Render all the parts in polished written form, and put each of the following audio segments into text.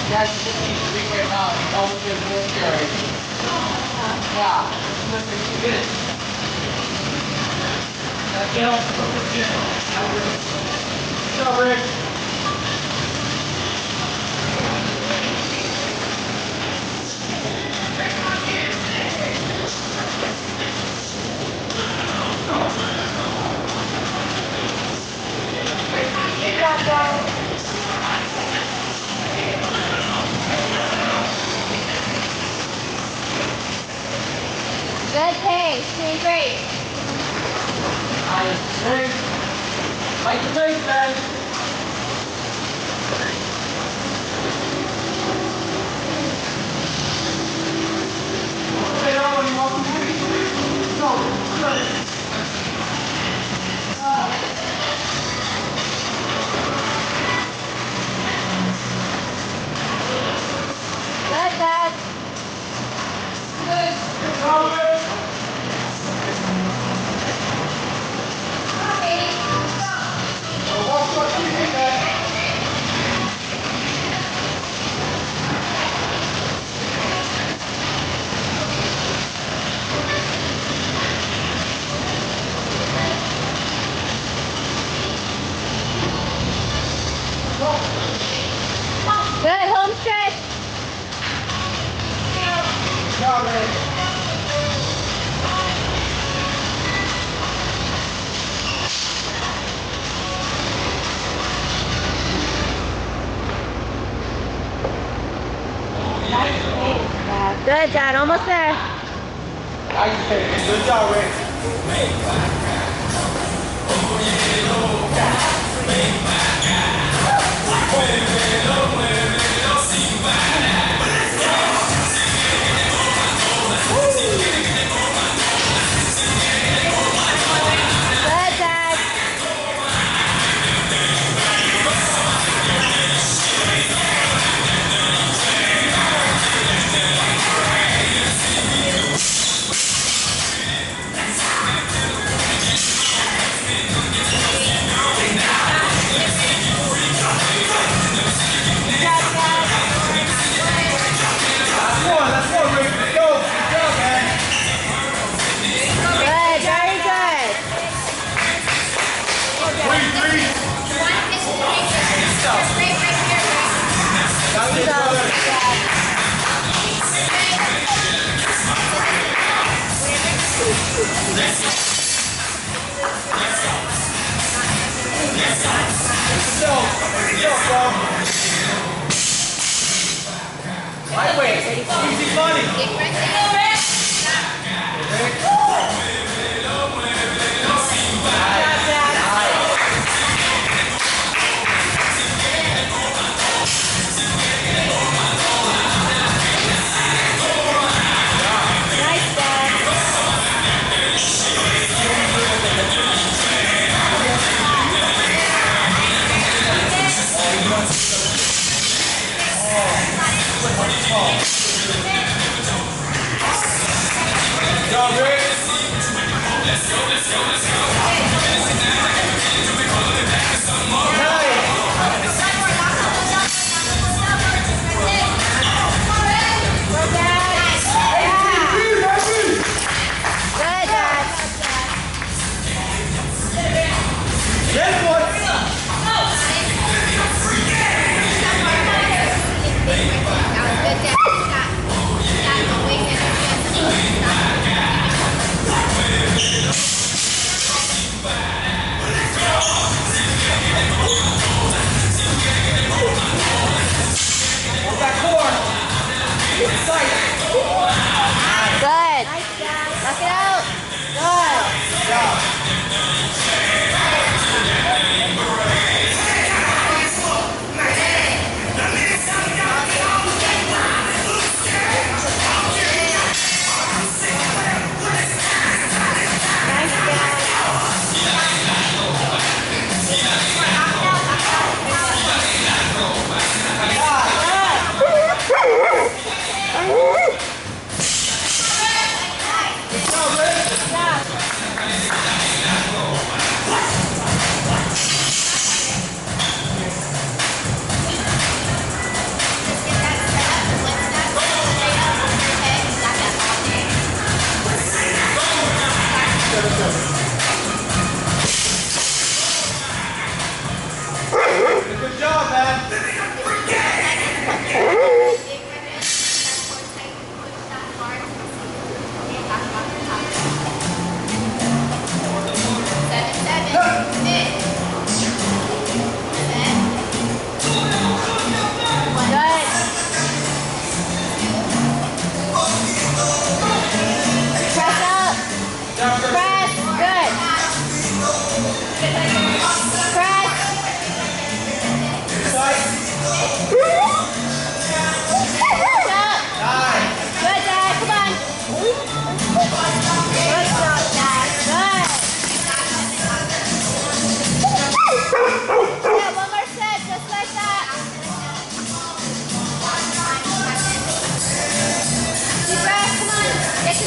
That's just needs to be right now. It's always been more scary. Yeah. Just a few minutes. Get off the gym. Good job, Rick. Good job, guys. Good pace, doing great. Nice. Rick. Fight the pace, man. Stay on when you walk the street. Go. Good. Good, Dad. Good. Go, Rick. Walk what you think, man. Good, home stretch. Good job, man. Yeah, good, Dad, almost there. Nice pace. Good job, Rick. Good, Dad. Let's go, Rick. Let's go. Good job, man. Good, very good. Three. That's it, brother. Let's go, bro. Lightweight. Easy money. Nice, Dad. Good job, Rick. Good, Dad. Yeah. Good, Dad. Yes, boy.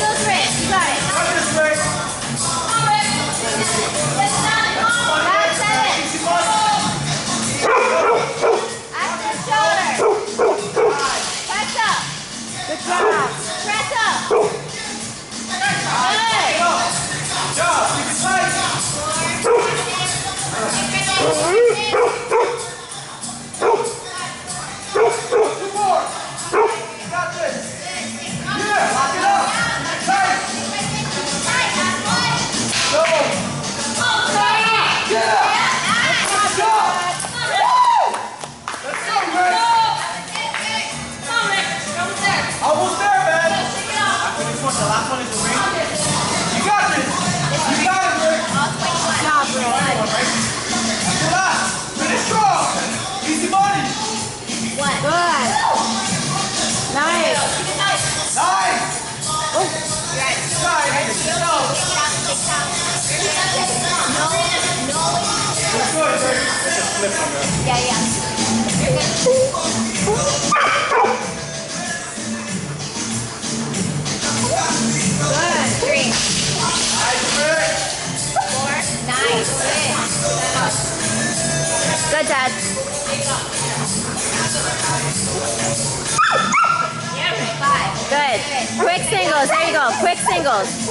those wrists. You got it. Got this, Rick. Back 7. Active shoulder. Press up. Good job. Press up. Good. Job. Keep it tight. Almost there, man. After this one, the last one is the ring. You got this. You got it, Rick. Good job, Rick. After that, finish strong. Easy money. Good. Nice. Nice. Oh. Nice. Good, Rick. Yeah. Good. 3. Nice, Rick. 4. Nice. Good, Dad. 5. Good. Quick singles. There you go. Quick singles. 6.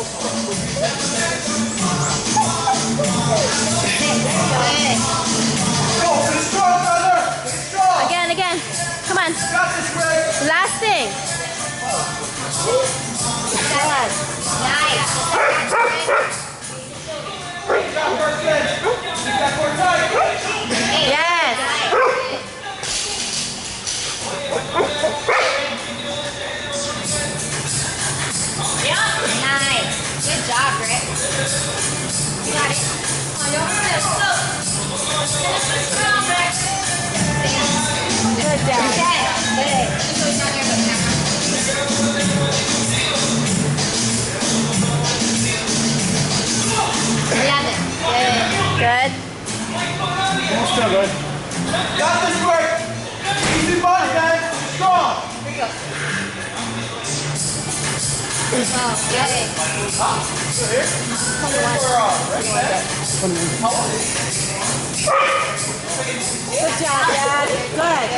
Good. Go, finish strong, brother. Finish strong. Again. Come on. You got this, Rick. Last thing. 7. Nice. You got work in. You got work tight. 8. Yes. Nice. Good job, Rick. You got it. Good job. Okay. Good. 11. Good. Almost done, bud. Got this, Rick. Easy money, man. Strong. Oh, good. Here. 21. Good job, Dad. Good.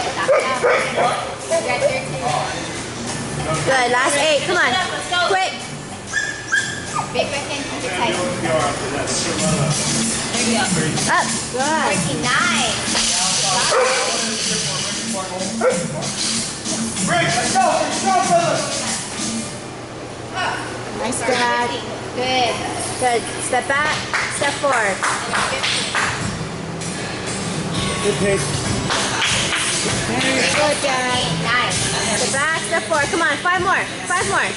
Good. Last 8. Come on. Quick. Big right hand. Keep it tight. There you go. Up. Good. 39. Rick, let's go. Finish strong, brother. Nice, Dad. Good. Good. Step back. Step forward. Good pace. Good, Dad. Nice. Step back. Step forward. Come on. 5 more. 5 more.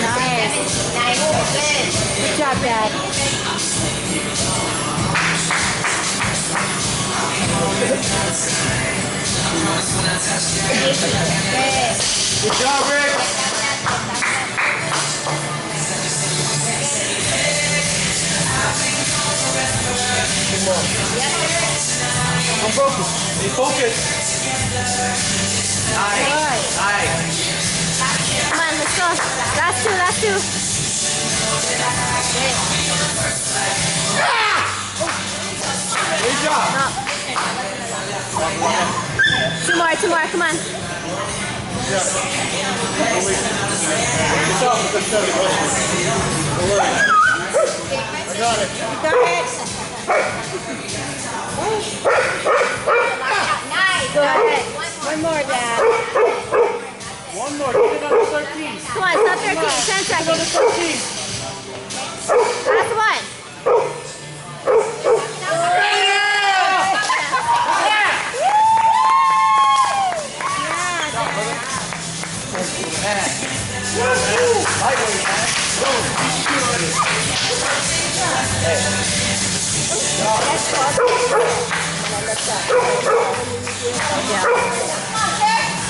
Nice. Nice. Good. Good job, Dad. Good job, Rick. I'm focused. Stay focused. Nice. Nice. Come on, let's go. Last 2, last 2. Good job. Up. 2 more, come on. I got it. You got it. Nice. Good. One more, Dad. One more. Get it on 13. Come on, stop 13. 10 seconds. 13. Last one. Lightweight, man. Go. Hey.